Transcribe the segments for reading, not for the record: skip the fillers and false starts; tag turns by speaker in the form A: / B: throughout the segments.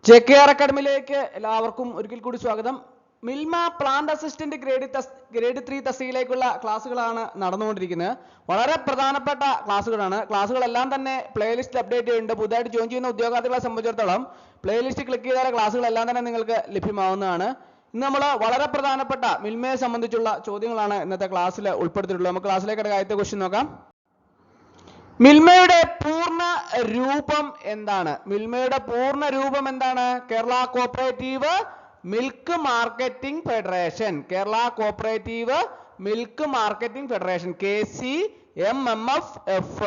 A: JKR അക്കാഡമിയിലേക്ക് എല്ലാവർക്കും ഒരിക്കൽ കൂടി സ്വാഗതം. മിൽമ പ്ലാന്റ് അസിസ്റ്റന്റ് ഗ്രേഡ് 3 തസ്തികയിലേക്കുള്ള ക്ലാസ്സുകളാണ് നടന്നുകൊണ്ടിരിക്കുന്നത്. വളരെ പ്രധാനപ്പെട്ട ക്ലാസ്സുകളാണ്. ക്ലാസ്സുകളെല്ലാം തന്നെ പ്ലേലിസ്റ്റ് അപ്ഡേറ്റ് ചെയ്യുന്നുണ്ട്. പുതുതായിട്ട് ജോയിൻ ചെയ്യുന്ന ഉദ്യോഗാർത്ഥികളെ സംബന്ധിച്ചിടത്തോളം പ്ലേലിസ്റ്റ് ക്ലിക്ക് ചെയ്താൽ ക്ലാസ്സുകളെല്ലാം തന്നെ നിങ്ങൾക്ക് ലഭ്യമാവുന്നതാണ്. ഇന്ന് നമ്മൾ വളരെ പ്രധാനപ്പെട്ട മിൽമയെ സംബന്ധിച്ചുള്ള ചോദ്യങ്ങളാണ് ഇന്നത്തെ ക്ലാസ്സിൽ ഉൾപ്പെടുത്തിയിട്ടുള്ളത്. നമുക്ക് ക്ലാസ്സിലേക്ക് ആദ്യത്തെ ക്വസ്റ്റ്യൻ നോക്കാം. മിൽമയുടെ പൂർണ്ണ രൂപം എന്താണ്? മിൽമയുടെ പൂർണ്ണ രൂപം എന്താണ്? Kerala cooperative milk marketing federation. Kerala cooperative milk marketing federation, KCMMFF.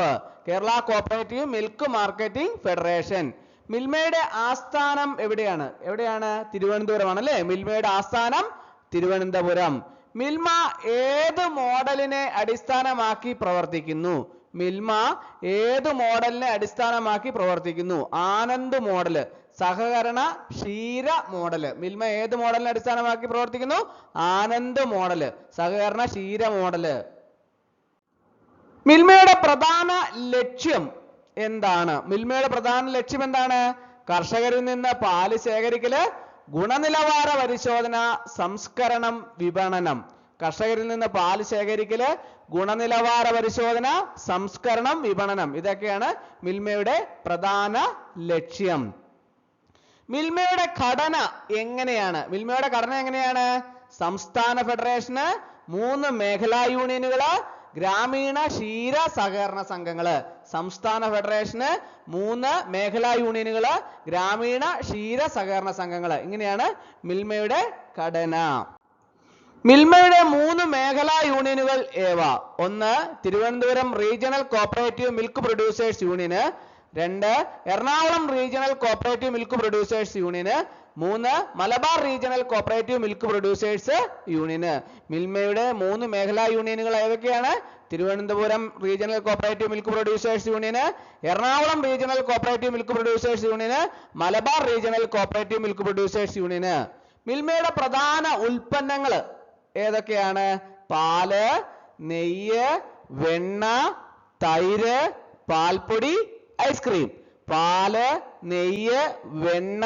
A: Kerala cooperative milk marketing federation. മിൽമയുടെ ആസ്ഥാനം എവിടെയാണ്? തിരുവനന്തപുരമാണ് അല്ലേ? മിൽമയുടെ ആസ്ഥാനം തിരുവനന്തപുരം. മിൽമ ഏത് മോഡലിനെ അടിസ്ഥാനമാക്കി പ്രവർത്തിക്കുന്നു? മിൽമ ഏത് മോഡലിനെ അടിസ്ഥാനമാക്കി പ്രവർത്തിക്കുന്നു? ആനന്ദ് മോഡല്, സഹകരണ ക്ഷീര മോഡല്. മിൽമ ഏത് മോഡലിനെ അടിസ്ഥാനമാക്കി പ്രവർത്തിക്കുന്നു? ആനന്ദ് മോഡല്, സഹകരണ ക്ഷീര മോഡല്. മിൽമയുടെ പ്രധാന ലക്ഷ്യം എന്താണ്? മിൽമയുടെ പ്രധാന ലക്ഷ്യം എന്താണ്? കർഷകരിൽ നിന്ന് പാല് ശേഖരിക്കല്, ഗുണനിലവാര പരിശോധന, സംസ്കരണം, വിപണനം. കർഷകരിൽ നിന്ന് പാല് ശേഖരിക്കല്, ഗുണനിലവാര പരിശോധന, സംസ്കരണം, വിപണനം. ഇതൊക്കെയാണ് മിൽമയുടെ പ്രധാന ലക്ഷ്യം. മിൽമയുടെ ഘടന എങ്ങനെയാണ്? മിൽമയുടെ ഘടന എങ്ങനെയാണ്? സംസ്ഥാന ഫെഡറേഷന്, 3 മേഖലാ യൂണിയനുകള്, ഗ്രാമീണ ക്ഷീര സഹകരണ സംഘങ്ങള്. സംസ്ഥാന ഫെഡറേഷന് 3 മേഖലാ യൂണിയനുകള്, ഗ്രാമീണ ക്ഷീര സഹകരണ സംഘങ്ങള്. ഇങ്ങനെയാണ് മിൽമയുടെ ഘടന. മിൽമയുടെ 3 മേഖലാ യൂണിയനുകൾ ഏവ? 1 Thiruvananthapuram regional cooperative milk producers union, 2 Ernakulam regional cooperative milk producers union, 3 Malabar regional cooperative milk producers union. മിൽമയുടെ 3 മേഖലാ യൂണിയനുകൾ ഏതൊക്കെയാണ്? Thiruvananthapuram regional cooperative milk producers union, Ernakulam regional cooperative milk producers union, Malabar regional cooperative milk producers union. മിൽമയുടെ പ്രധാന ഉൽപ്പന്നങ്ങൾ ഏതൊക്കെയാണ്? പാല്, നെയ്യ്, വെണ്ണ, തൈര്, പാൽപ്പൊടി, ഐസ്ക്രീം. പാല്, നെയ്യ്, വെണ്ണ,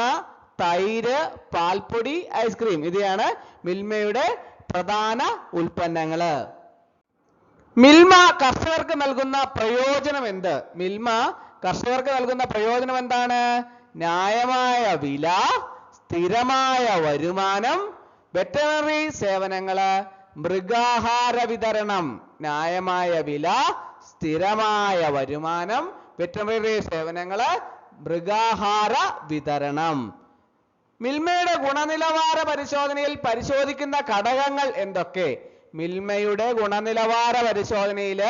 A: തൈര്, പാൽപ്പൊടി, ഐസ്ക്രീം. ഇവയാണ് മിൽമയുടെ പ്രധാന ഉൽപ്പന്നങ്ങള്. മിൽമ കർഷകർക്ക് നൽകുന്ന പ്രയോജനം എന്ത്? മിൽമ കർഷകർക്ക് നൽകുന്ന പ്രയോജനം എന്താണ്? ന്യായമായ വില, സ്ഥിരമായ വരുമാനം, വെറ്ററിനറി സേവനങ്ങള്, മൃഗാഹാര വിതരണം. ന്യായമായ വില, സ്ഥിരമായ വരുമാനം, വെറ്ററിനറി സേവനങ്ങള്, മൃഗാഹാര വിതരണം. മിൽമയുടെ ഗുണനിലവാര പരിശോധനയിൽ പരിശോധിക്കുന്ന ഘടകങ്ങൾ എന്തൊക്കെ? മിൽമയുടെ ഗുണനിലവാര പരിശോധനയിൽ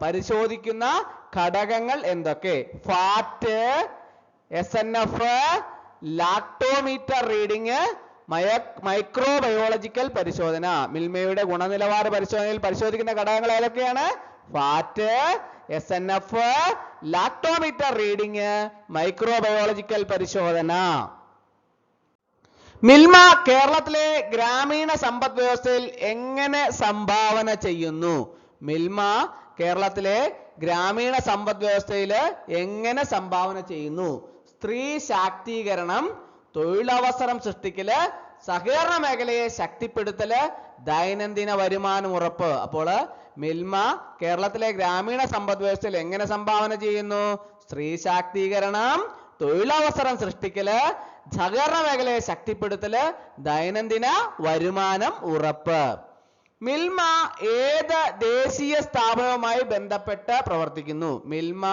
A: പരിശോധിക്കുന്ന ഘടകങ്ങൾ എന്തൊക്കെ? Fat, SNF, lactometer reading, microbiological പരിശോധന. മിൽമയുടെ ഗുണനിലവാര പരിശോധനയിൽ പരിശോധിക്കുന്ന ഘടകങ്ങൾ ഏതൊക്കെയാണ്? Fat, SNF, lactometer reading, microbiological പരിശോധന. മിൽമ കേരളത്തിലെ ഗ്രാമീണ സമ്പദ് വ്യവസ്ഥയിൽ എങ്ങനെ സംഭാവന ചെയ്യുന്നു? മിൽമ കേരളത്തിലെ ഗ്രാമീണ സമ്പദ് വ്യവസ്ഥയിൽ എങ്ങനെ സംഭാവന ചെയ്യുന്നു? സ്ത്രീ ശാക്തീകരണം, തൊഴിലവസരം സൃഷ്ടിക്കല്, സഹകരണ മേഖലയെ ശക്തിപ്പെടുത്തല്, ദൈനംദിന വരുമാനം ഉറപ്പ്. അപ്പോൾ മിൽമ കേരളത്തിലെ ഗ്രാമീണ സമ്പദ് വ്യവസ്ഥയിൽ എങ്ങനെ സംഭാവന ചെയ്യുന്നു? സ്ത്രീ ശാക്തീകരണം, തൊഴിലവസരം സൃഷ്ടിക്കല്, സഹകരണ മേഖലയെ ശക്തിപ്പെടുത്തല്, ദൈനംദിന വരുമാനം ഉറപ്പ്. മിൽമ ഏത് ദേശീയ സ്ഥാപനവുമായി ബന്ധപ്പെട്ട് പ്രവർത്തിക്കുന്നു? മിൽമ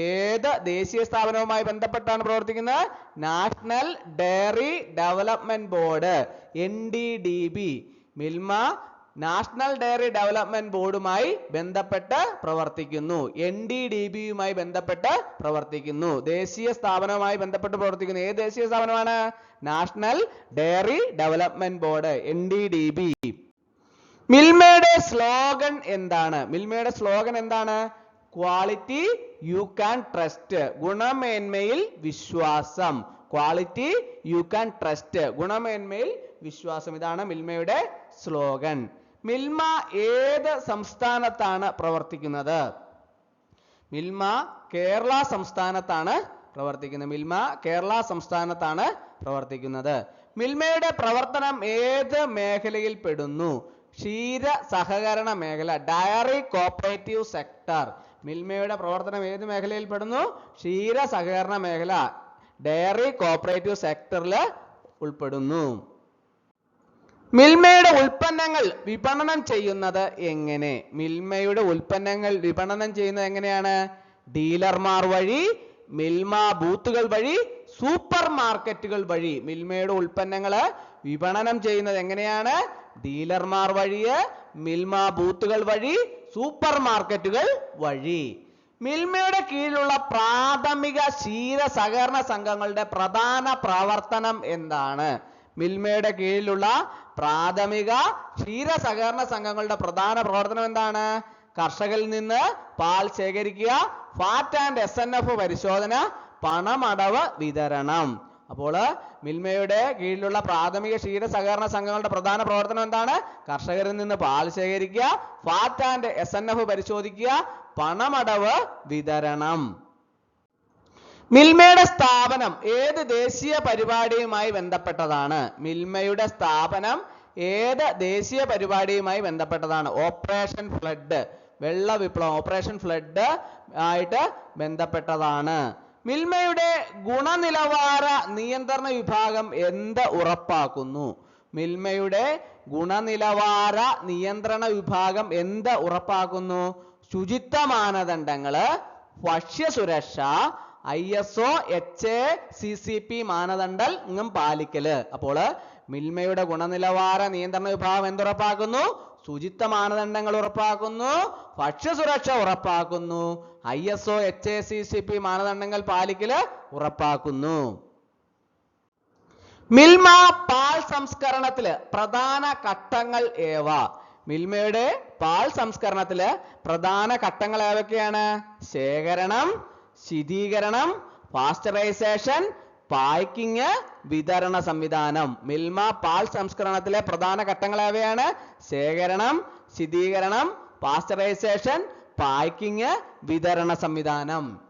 A: ഏത് ദേശീയ സ്ഥാപനവുമായി ബന്ധപ്പെട്ടാണ് പ്രവർത്തിക്കുന്നത്? National dairy development board, NDDB. Milma national dairy development ബോർഡുമായി ബന്ധപ്പെട്ട് പ്രവർത്തിക്കുന്നു. NDDBയുമായി ബന്ധപ്പെട്ട് പ്രവർത്തിക്കുന്നു. ദേശീയ സ്ഥാപനവുമായി ബന്ധപ്പെട്ട് പ്രവർത്തിക്കുന്നു. ഏത് ദേശീയ സ്ഥാപനമാണ്? National dairy development board, NDDB. മിൽമയുടെ സ്ലോഗൻ എന്താണ്? മിൽമയുടെ സ്ലോഗൻ എന്താണ്? ക്വാളിറ്റി യു ക്യാൻ ട്രസ്റ്റ്, ഗുണമേന്മയിൽ വിശ്വാസം. ക്വാളിറ്റി യു ക്യാൻ ട്രസ്റ്റ്, ഗുണമേന്മയിൽ വിശ്വാസം. ഇതാണ് മിൽമയുടെ സ്ലോഗൻ. മിൽമ ഏത് സംസ്ഥാനത്താണ് പ്രവർത്തിക്കുന്നത്? മിൽമ കേരള സംസ്ഥാനത്താണ് പ്രവർത്തിക്കുന്നത്. മിൽമ കേരള സംസ്ഥാനത്താണ് പ്രവർത്തിക്കുന്നത്. മിൽമയുടെ പ്രവർത്തനം ഏത് മേഖലയിൽ പെടുന്നു? ക്ഷീര സഹകരണ മേഖല, ഡയറി കോപ്പറേറ്റീവ് സെക്ടർ. മിൽമയുടെ പ്രവർത്തനം ഏത് മേഖലയിൽ പെടുന്നു? ക്ഷീര സഹകരണ മേഖല, ഡയറി കോപ്പറേറ്റീവ് സെക്ടറിൽ ഉൾപ്പെടുന്നു. മിൽമയുടെ ഉൽപ്പന്നങ്ങൾ വിപണനം ചെയ്യുന്നത് എങ്ങനെ? മിൽമയുടെ ഉൽപ്പന്നങ്ങൾ വിപണനം ചെയ്യുന്നത് എങ്ങനെയാണ്? ഡീലർമാർ വഴി, മിൽമ ബൂത്തുകൾ വഴി, സൂപ്പർ മാർക്കറ്റുകൾ വഴി. മിൽമയുടെ ഉൽപ്പന്നങ്ങൾ വിപണനം ചെയ്യുന്നത് എങ്ങനെയാണ്? ഡീലർമാർ വഴി, മിൽമ ബൂത്തുകൾ വഴി, സൂപ്പർ മാർക്കറ്റുകൾ വഴി. മിൽമയുടെ കീഴിലുള്ള പ്രാഥമിക ക്ഷീര സഹകരണ സംഘങ്ങളുടെ പ്രധാന പ്രവർത്തനം എന്താണ്? മിൽമയുടെ കീഴിലുള്ള പ്രാഥമിക ക്ഷീര സഹകരണ സംഘങ്ങളുടെ പ്രധാന പ്രവർത്തനം എന്താണ്? കർഷകരിൽ നിന്ന് പാൽ ശേഖരിക്കുക, ഫാറ്റ് ആൻഡ് SNF പരിശോധന, പണമടവ് വിതരണം. അപ്പോൾ മിൽമയുടെ കീഴിലുള്ള പ്രാഥമിക ക്ഷീര സഹകരണ സംഘങ്ങളുടെ പ്രധാന പ്രവർത്തനം എന്താണ്? കർഷകരിൽ നിന്ന് പാൽ ശേഖരിക്കുക, ഫാറ്റ് ആൻഡ് SNF പരിശോധിക്കുക, പണമടവ് വിതരണം. മിൽമയുടെ സ്ഥാപനം ഏത് ദേശീയ പരിപാടിയുമായി ബന്ധപ്പെട്ടതാണ്? മിൽമയുടെ സ്ഥാപനം ഏത് ദേശീയ പരിപാടിയുമായി ബന്ധപ്പെട്ടതാണ്? ഓപ്പറേഷൻ ഫ്ലഡ്, വെള്ള വിപ്ലവം, ഓപ്പറേഷൻ ഫ്ലഡ് ആയിട്ട് ബന്ധപ്പെട്ടതാണ്. മിൽമയുടെ ഗുണനിലവാര നിയന്ത്രണ വിഭാഗം എന്ത് ഉറപ്പാക്കുന്നു? മിൽമയുടെ ഗുണനിലവാര നിയന്ത്രണ വിഭാഗം എന്ത് ഉറപ്പാക്കുന്നു? ശുചിത്വ മാനദണ്ഡങ്ങള്, ഭക്ഷ്യസുരക്ഷ, ISO HACCP മാനദണ്ഡം പാലിക്കല്. അപ്പോൾ മിൽമയുടെ ഗുണനിലവാര നിയന്ത്രണ വിഭാഗം എന്തുറപ്പാക്കുന്നു? ശുചിത്വ മാനദണ്ഡങ്ങൾ ഉറപ്പാക്കുന്നു, ഭക്ഷ്യസുരക്ഷ ഉറപ്പാക്കുന്നു, ISO HACCP മാനദണ്ഡങ്ങൾ പാലിക്കല് ഉറപ്പാക്കുന്നു. മിൽമ പാൽ സംസ്കരണത്തില് പ്രധാന ഘട്ടങ്ങൾ ഏവ? മിൽമയുടെ പാൽ സംസ്കരണത്തില് പ്രധാന ഘട്ടങ്ങൾ ഏതൊക്കെയാണ്? ശേഖരണം, ശീതീകരണം, പാസ്ചറൈസേഷൻ, പാക്കിംഗ്, വിതരണ സംവിധാനം. മിൽമ പാൽ സംസ്കരണത്തിലെ പ്രധാന ഘട്ടങ്ങൾ ഏവയാണ്? ശേഖരണം, ശീതീകരണം, പാസ്ചറൈസേഷൻ, പാക്കിംഗ്, വിതരണ സംവിധാനം.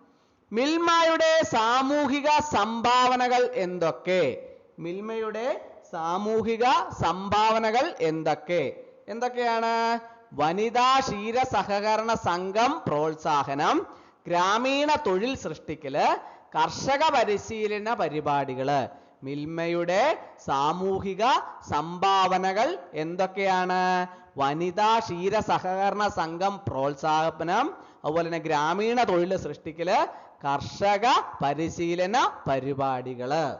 A: മിൽമയുടെ സാമൂഹിക സംഭാവനകൾ എന്തൊക്കെ? മിൽമയുടെ സാമൂഹിക സംഭാവനകൾ എന്തൊക്കെയാണ്? വനിതാ ക്ഷീര സഹകരണ സംഘം പ്രോത്സാഹനം, ഗ്രാമീണ തൊഴിൽ സൃഷ്ടിക്കല്, കർഷക പരിശീലന പരിപാടികള്. മിൽമയുടെ സാമൂഹിക സംഭാവനകൾ എന്തൊക്കെയാണ്? വനിതാ ക്ഷീര സഹകരണ സംഘം പ്രോത്സാഹനം, അതുപോലെ തന്നെ ഗ്രാമീണ തൊഴിൽ സൃഷ്ടിക്കല്, കർഷക പരിശീലന പരിപാടികള്.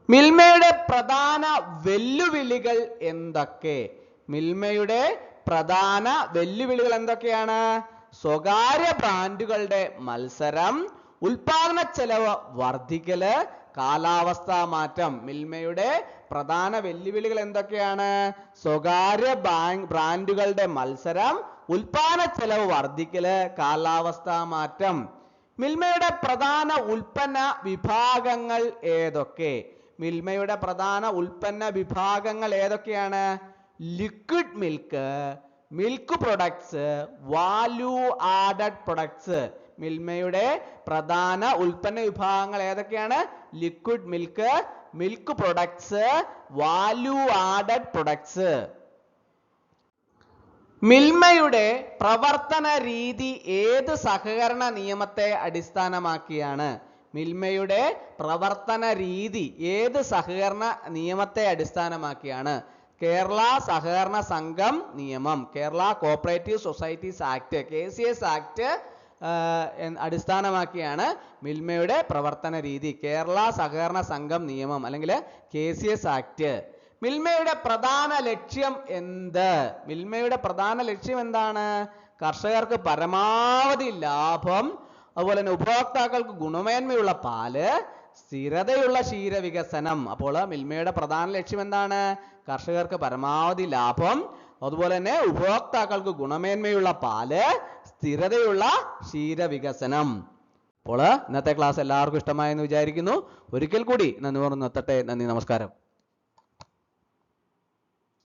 A: മിൽമയുടെ പ്രധാന വെല്ലുവിളികൾ എന്തൊക്കെ? മിൽമയുടെ പ്രധാന വെല്ലുവിളികൾ എന്തൊക്കെയാണ്? സ്വകാര്യ ബ്രാൻഡുകളുടെ മത്സരം, ഉൽപാദന ചെലവ് വർദ്ധിക്കല്, കാലാവസ്ഥാ മാറ്റം. മിൽമയുടെ പ്രധാന വെല്ലുവിളികൾ എന്തൊക്കെയാണ്? സ്വകാര്യ ബ്രാൻഡുകളുടെ മത്സരം, ഉൽപാദന ചെലവ് വർദ്ധിക്കല്, കാലാവസ്ഥാ മാറ്റം. മിൽമയുടെ പ്രധാന ഉൽപ്പന്ന വിഭാഗങ്ങൾ ഏതൊക്കെ? മിൽമയുടെ പ്രധാന ഉൽപ്പന്ന വിഭാഗങ്ങൾ ഏതൊക്കെയാണ്? Liquid milk, milk products, value added products. മിൽമയുടെ പ്രധാന ഉൽപ്പന്ന വിഭാഗങ്ങൾ ഏതൊക്കെയാണ്? Liquid milk, milk products, value added products. മിൽമയുടെ പ്രവർത്തന രീതി ഏത് സഹകരണ നിയമത്തെ അടിസ്ഥാനമാക്കിയാണ്? മിൽമയുടെ പ്രവർത്തന രീതി ഏത് സഹകരണ നിയമത്തെ അടിസ്ഥാനമാക്കിയാണ്? കേരള സഹകരണ സംഘം നിയമം, Kerala cooperative societies act, KCS act അടിസ്ഥാനമാക്കിയാണ് മിൽമയുടെ പ്രവർത്തന രീതി. കേരള സഹകരണ സംഘം നിയമം അല്ലെങ്കിൽ KCS ആക്ട്. മിൽമയുടെ പ്രധാന ലക്ഷ്യം എന്ത്? മിൽമയുടെ പ്രധാന ലക്ഷ്യം എന്താണ്? കർഷകർക്ക് പരമാവധി ലാഭം, അതുപോലെ തന്നെ ഉപഭോക്താക്കൾക്ക് ഗുണമേന്മയുള്ള പാല്, സ്ഥിരതയുള്ള ക്ഷീര വികസനം. അപ്പോൾ മിൽമയുടെ പ്രധാന ലക്ഷ്യം എന്താണ്? കർഷകർക്ക് പരമാവധി ലാഭം, അതുപോലെ തന്നെ ഉപഭോക്താക്കൾക്ക് ഗുണമേന്മയുള്ള പാല്, സ്ഥിരതയുള്ള ക്ഷീര വികസനം. അപ്പോൾ ഇന്നത്തെ ക്ലാസ് എല്ലാവർക്കും ഇഷ്ടമായെന്ന് വിചാരിക്കുന്നു. ഒരിക്കൽ കൂടി നന്ദി പറഞ്ഞു നിർത്തട്ടെ. നന്ദി, നമസ്കാരം.